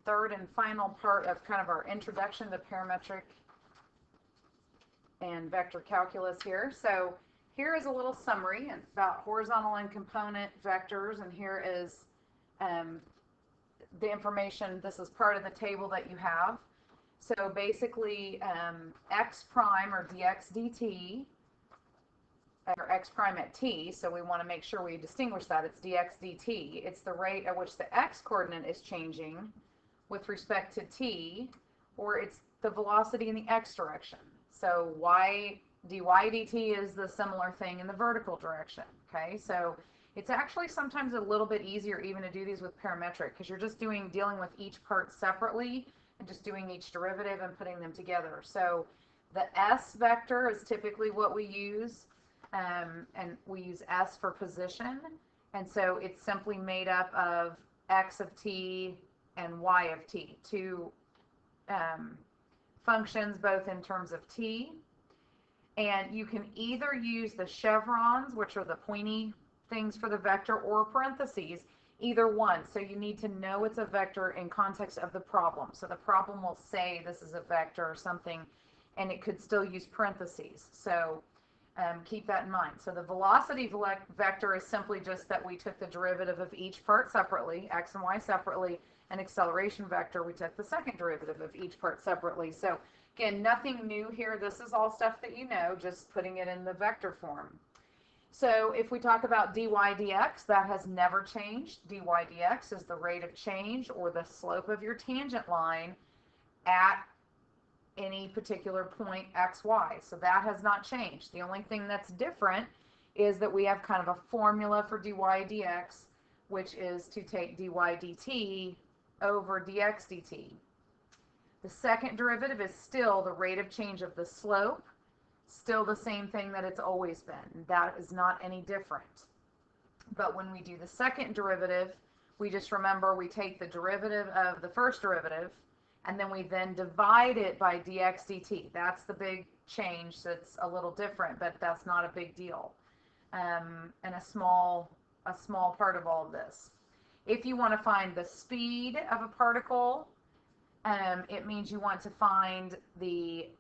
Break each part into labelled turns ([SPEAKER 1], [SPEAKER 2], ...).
[SPEAKER 1] third and final part of kind of our introduction to parametric and vector calculus here. So here is a little summary about horizontal and component vectors, and here is the information. This is part of the table that you have. So basically, x prime, or dx dt, or x prime at t, so we want to make sure we distinguish that. It's dx dt. It's the rate at which the x coordinate is changing with respect to t, or it's the velocity in the x direction. So dy dt is the similar thing in the vertical direction. Okay, so it's actually sometimes a little bit easier even to do these with parametric, because you're just dealing with each part separately and just doing each derivative and putting them together. So the s vector is typically what we use, and we use s for position, and so it's simply made up of x of t and y of t, two functions both in terms of t. And you can either use the chevrons, which are the pointy things for the vector, or parentheses, either one. So you need to know it's a vector in context of the problem. So the problem will say this is a vector or something, and it could still use parentheses. So keep that in mind. So the velocity vector is simply just that we took the derivative of each part separately, x and y separately, and acceleration vector, we took the second derivative of each part separately. So again, nothing new here. This is all stuff that you know, just putting it in the vector form. So if we talk about dy dx, that has never changed. Dy dx is the rate of change, or the slope of your tangent line at any particular point x, y. So that has not changed. The only thing that's different is that we have kind of a formula for dy dx, which is to take dy dt over dx dt. The second derivative is still the rate of change of the slope, still the same thing that it's always been. That is not any different. But when we do the second derivative, we just remember we take the derivative of the first derivative, and then we then divide it by dx dt. That's the big change that's a little different, but that's not a big deal, and a small part of all of this. If you want to find the speed of a particle, it means you want to find the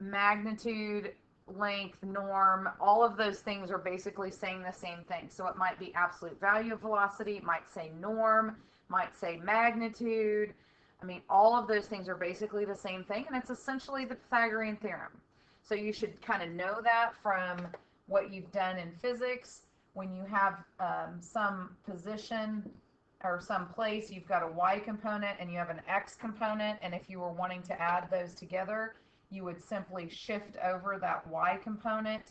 [SPEAKER 1] magnitude, length, norm. All of those things are basically saying the same thing. So it might be absolute value of velocity, it might say norm, might say magnitude. I mean, all of those things are basically the same thing, and it's essentially the Pythagorean theorem. So you should kind of know that from what you've done in physics. When you have some position or some place, you've got a y component and you have an x component, and if you were wanting to add those together, you would simply shift over that y component,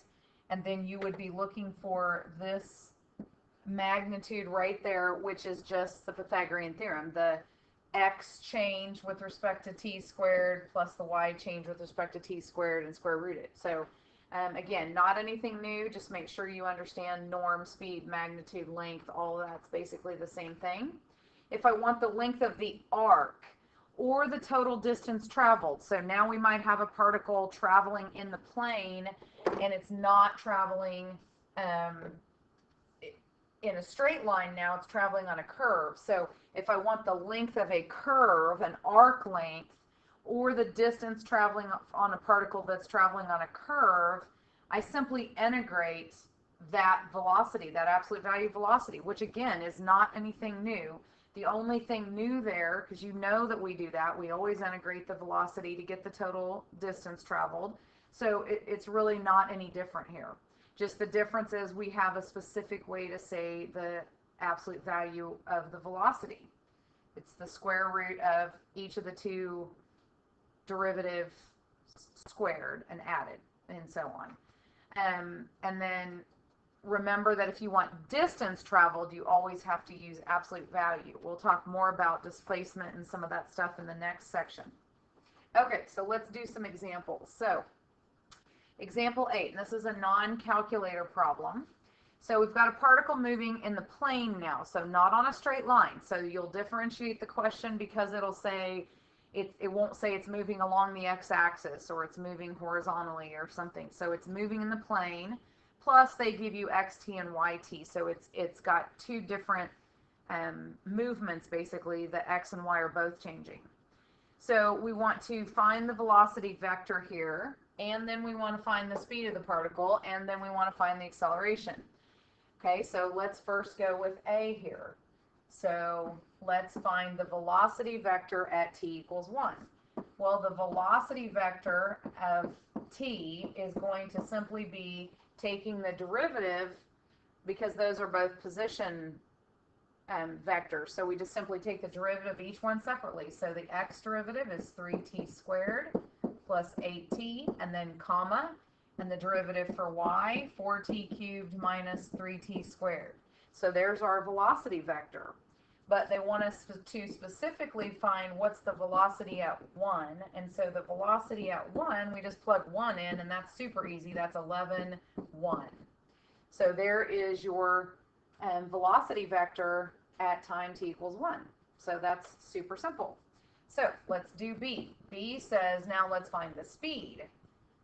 [SPEAKER 1] and then you would be looking for this magnitude right there, which is just the Pythagorean theorem. The x change with respect to t squared plus the y change with respect to t squared, and square root it. So again, not anything new, just make sure you understand norm, speed, magnitude, length, all that's basically the same thing. If I want the length of the arc, or the total distance traveled, so now we might have a particle traveling in the plane, and it's not traveling in a straight line now, it's traveling on a curve. So if I want the length of a curve, an arc length, or the distance traveling on a particle that's traveling on a curve, I simply integrate that velocity, that absolute value velocity, which again is not anything new. The only thing new there, because you know that we do that, we always integrate the velocity to get the total distance traveled. So it's really not any different here. Just the difference is we have a specific way to say the absolute value of the velocity. It's the square root of each of the two derivatives squared and added, and so on. And then remember that if you want distance traveled, you always have to use absolute value. We'll talk more about displacement and some of that stuff in the next section. Okay, so let's do some examples. So example 8, and this is a non-calculator problem. So we've got a particle moving in the plane now, so not on a straight line. So you'll differentiate the question because it'll say, it won't say it's moving along the x-axis or it's moving horizontally or something. So it's moving in the plane, plus they give you xt and yt. So it's got two different movements, basically, that x and y are both changing. So we want to find the velocity vector here, and then we want to find the speed of the particle, and then we want to find the acceleration. Okay, so let's first go with A here. So let's find the velocity vector at t equals 1. Well, the velocity vector of t is going to simply be taking the derivative, because those are both position vectors. So we just simply take the derivative of each one separately. So the x derivative is 3t squared plus 8t, and then comma, and the derivative for y, 4t cubed minus 3t squared. So there's our velocity vector. But they want us to specifically find what's the velocity at 1. And so the velocity at 1, we just plug 1 in, and that's super easy. That's 11, 1. So there is your velocity vector at time t equals 1. So that's super simple. So let's do B. B says now let's find the speed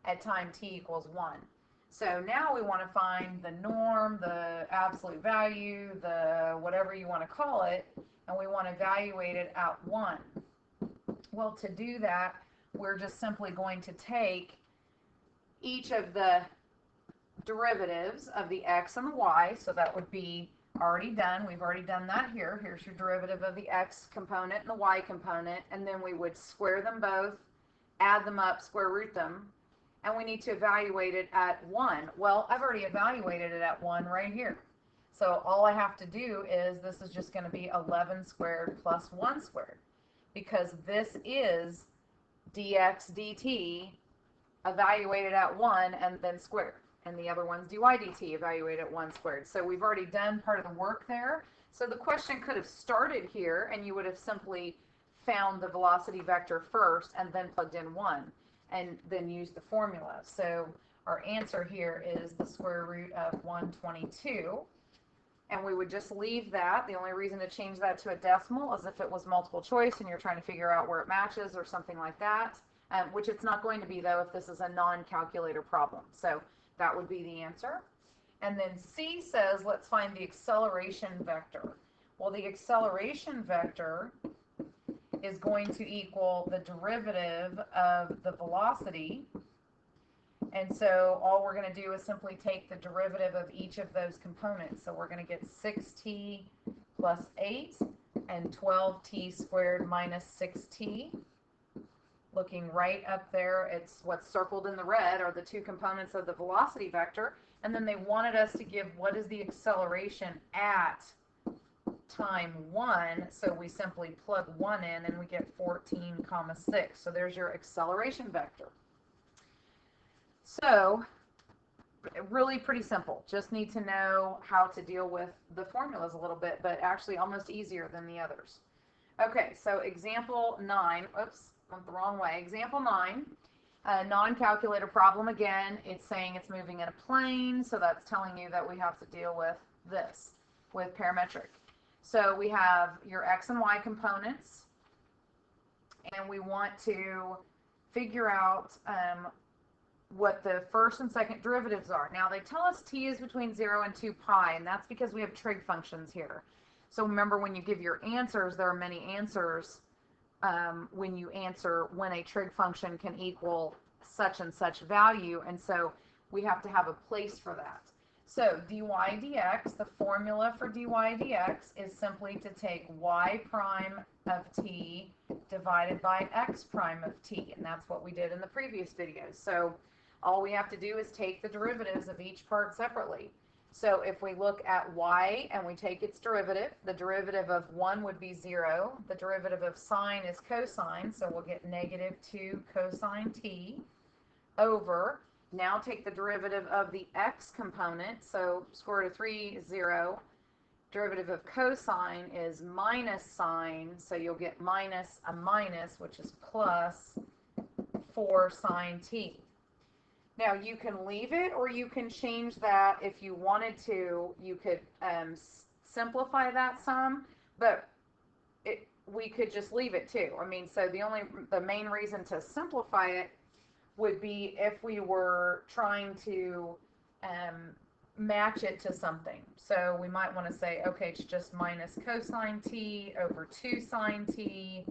[SPEAKER 1] at time t equals 1. So now we want to find the norm, the absolute value, the whatever you want to call it, and we want to evaluate it at 1. Well, to do that, we're just simply going to take each of the derivatives of the x and the y, so that would be already done. We've already done that here. Here's your derivative of the x component and the y component, and then we would square them both, add them up, square root them, and we need to evaluate it at 1. Well, I've already evaluated it at 1 right here. So all I have to do is, this is just going to be 11 squared plus 1 squared, because this is dx dt evaluated at 1 and then squared. And the other one's dy dt evaluated at 1 squared. So we've already done part of the work there. So the question could have started here, and you would have simply found the velocity vector first and then plugged in 1. And then use the formula. So our answer here is the square root of 122. And we would just leave that. The only reason to change that to a decimal is if it was multiple choice and you're trying to figure out where it matches or something like that, which it's not going to be, though, if this is a non-calculator problem. So that would be the answer. And then C says, let's find the acceleration vector. Well, the acceleration vector is going to equal the derivative of the velocity. And so all we're going to do is simply take the derivative of each of those components. So we're going to get 6t plus 8 and 12t squared minus 6t. Looking right up there, it's what's circled in the red are the two components of the velocity vector. And then they wanted us to give what is the acceleration at time 1, so we simply plug 1 in and we get 14, 6. So there's your acceleration vector. So really pretty simple. Just need to know how to deal with the formulas a little bit, but actually almost easier than the others. Okay, so example 9, oops, went the wrong way. Example 9, a non-calculator problem again. It's saying it's moving in a plane, so that's telling you that we have to deal with this, with parametric. So we have your x and y components, and we want to figure out what the first and second derivatives are. Now they tell us t is between 0 and 2 pi, and that's because we have trig functions here. So remember, when you give your answers, there are many answers when you answer when a trig function can equal such and such value, and so we have to have a place for that. So dy dx, the formula for dy dx is simply to take y prime of t divided by x prime of t, and that's what we did in the previous videos. So all we have to do is take the derivatives of each part separately. So if we look at y and we take its derivative, the derivative of 1 would be 0. The derivative of sine is cosine, so we'll get negative 2 cosine t over. Now take the derivative of the x component, so square root of 3 is 0. Derivative of cosine is minus sine, so you'll get minus a minus, which is plus 4 sine t. Now you can leave it, or you can change that if you wanted to. You could simplify that some, but we could just leave it too. I mean, so the main reason to simplify it would be if we were trying to match it to something. So we might want to say, okay, it's just minus cosine t over 2 sine t,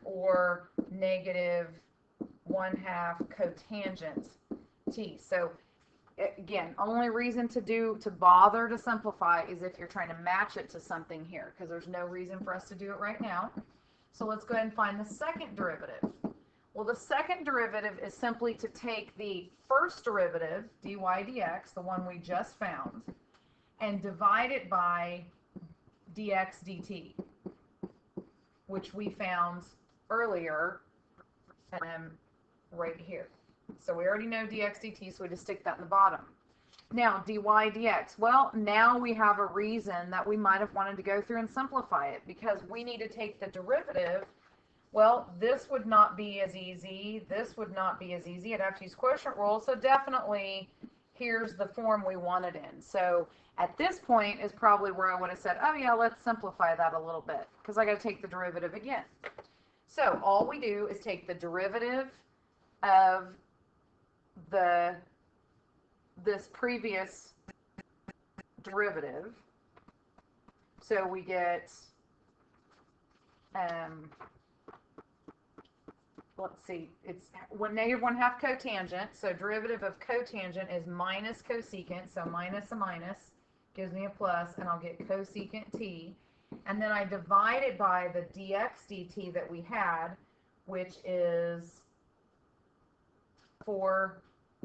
[SPEAKER 1] or negative 1/2 cotangent t. So again, only reason to bother to simplify is if you're trying to match it to something here, because there's no reason for us to do it right now. So let's go ahead and find the second derivative. Well, the second derivative is simply to take the first derivative, dy dx, the one we just found, and divide it by dx dt, which we found earlier right here. So we already know dx dt, so we just stick that in the bottom. Now, dy dx, well, now we have a reason that we might have wanted to go through and simplify it, because we need to take the derivative. Well, this would not be as easy. This would not be as easy. I'd have to use quotient rule. So definitely, here's the form we want it in. So at this point is probably where I would have said, oh yeah, let's simplify that a little bit, because I got to take the derivative again. So all we do is take the derivative of this previous derivative. So we get, let's see, it's negative 1/2 cotangent. So derivative of cotangent is minus cosecant. So minus a minus gives me a plus, and I'll get cosecant t. And then I divide it by the dx dt that we had, which is 4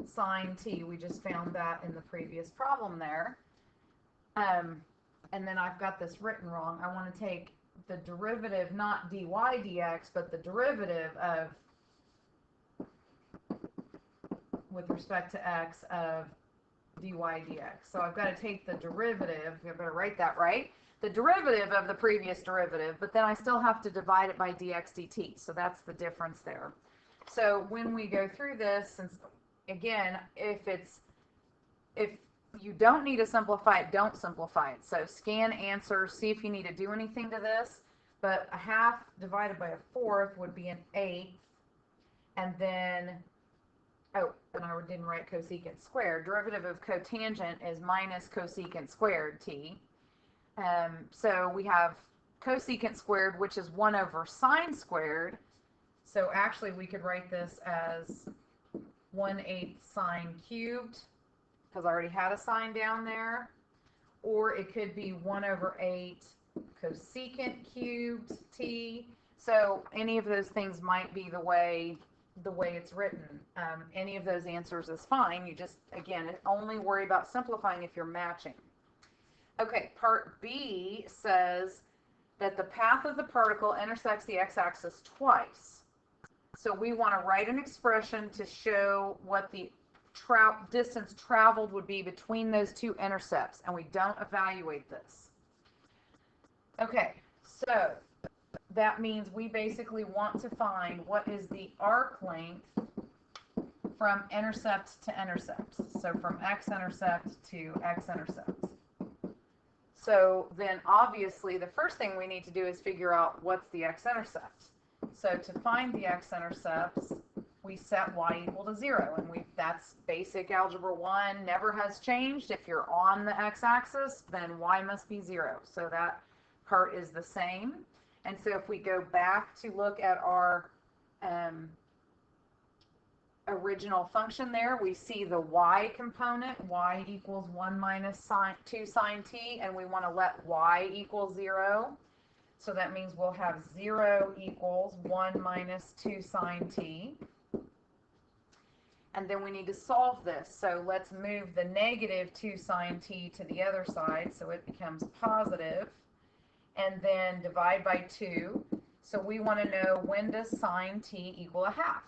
[SPEAKER 1] sine t. We just found that in the previous problem there. And then I've got this written wrong. I want to take the derivative, not dy dx, but the derivative of, with respect to x, of dy dx. So I've got to take the derivative, I better write that right, the derivative of the previous derivative, but then I still have to divide it by dx dt. So that's the difference there. So when we go through this, since again, if you don't need to simplify it, don't simplify it. So scan answers, see if you need to do anything to this. But 1/2 divided by 1/4 would be 1/8. And then, oh, and I didn't write cosecant squared. Derivative of cotangent is minus cosecant squared t. So we have cosecant squared, which is 1 over sine squared. So actually we could write this as 1/8 sine cubed, because I already had a sine down there. Or it could be 1 over 8 cosecant cubed t. So any of those things might be the way it's written. Any of those answers is fine. You just, again, only worry about simplifying if you're matching. Okay, part B says that the path of the particle intersects the x-axis twice. So we want to write an expression to show what the distance traveled would be between those two intercepts, and we don't evaluate this. Okay, so that means we basically want to find what is the arc length from intercept to intercept. So from x-intercept to x-intercept. So then obviously the first thing we need to do is figure out what's the x-intercept. So to find the x-intercepts, we set y equal to 0, and that's basic algebra 1, never has changed. If you're on the x-axis, then y must be 0. So that part is the same. And so if we go back to look at our original function there, we see the y component, y equals 1 minus 2 sine t, and we want to let y equal 0. So that means we'll have 0 equals 1 minus 2 sine t. And then we need to solve this. So let's move the negative 2 sine t to the other side, so it becomes positive. And then divide by 2. So we want to know, when does sine t equal 1/2?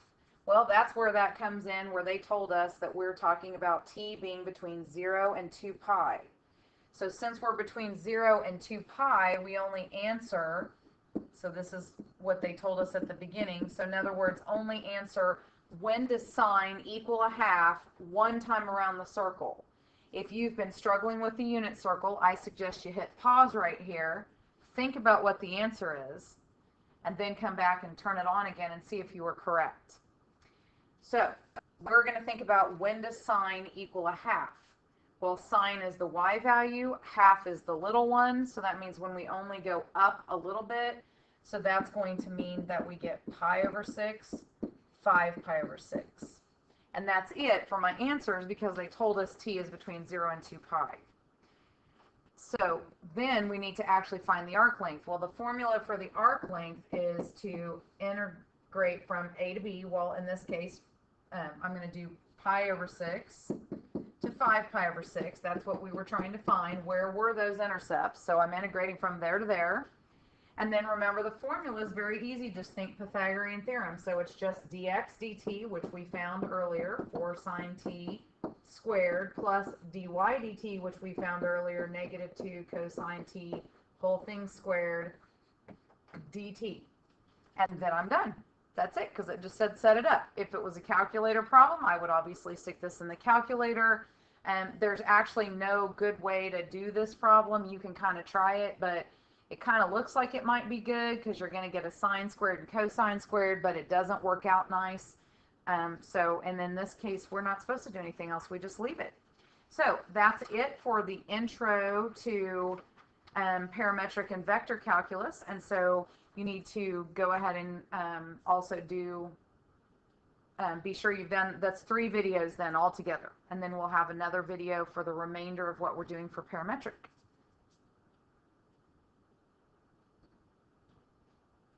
[SPEAKER 1] Well, that's where that comes in, where they told us that we're talking about t being between 0 and 2 pi. So since we're between 0 and 2 pi, we only answer, so this is what they told us at the beginning. So in other words, only answer, when does sine equal 1/2 one time around the circle. If you've been struggling with the unit circle, I suggest you hit pause right here, think about what the answer is, and then come back and turn it on again and see if you were correct. So we're going to think about, when does sine equal 1/2? Well, sine is the y value, half is the little one, so that means when we only go up a little bit, so that's going to mean that we get pi over 6, 5 pi over 6. And that's it for my answers because they told us t is between 0 and 2 pi. So then we need to actually find the arc length. Well, the formula for the arc length is to integrate from a to b. Well, in this case, I'm going to do pi over 6 to 5 pi over 6. That's what we were trying to find. Where were those intercepts? So I'm integrating from there to there. And then remember, the formula is very easy. Just think Pythagorean Theorem. So it's just dx dt, which we found earlier, 4 sine t squared, plus dy dt, which we found earlier, negative 2 cosine t, whole thing squared, dt. And then I'm done. That's it, because it just said set it up. If it was a calculator problem, I would obviously stick this in the calculator. And there's actually no good way to do this problem. You can kind of try it, but it kind of looks like it might be good because you're going to get a sine squared and cosine squared, but it doesn't work out nice. And in this case, we're not supposed to do anything else. We just leave it. So that's it for the intro to parametric and vector calculus. And so you need to go ahead and also do, be sure you've done, that's 3 videos then altogether. And then we'll have another video for the remainder of what we're doing for parametric.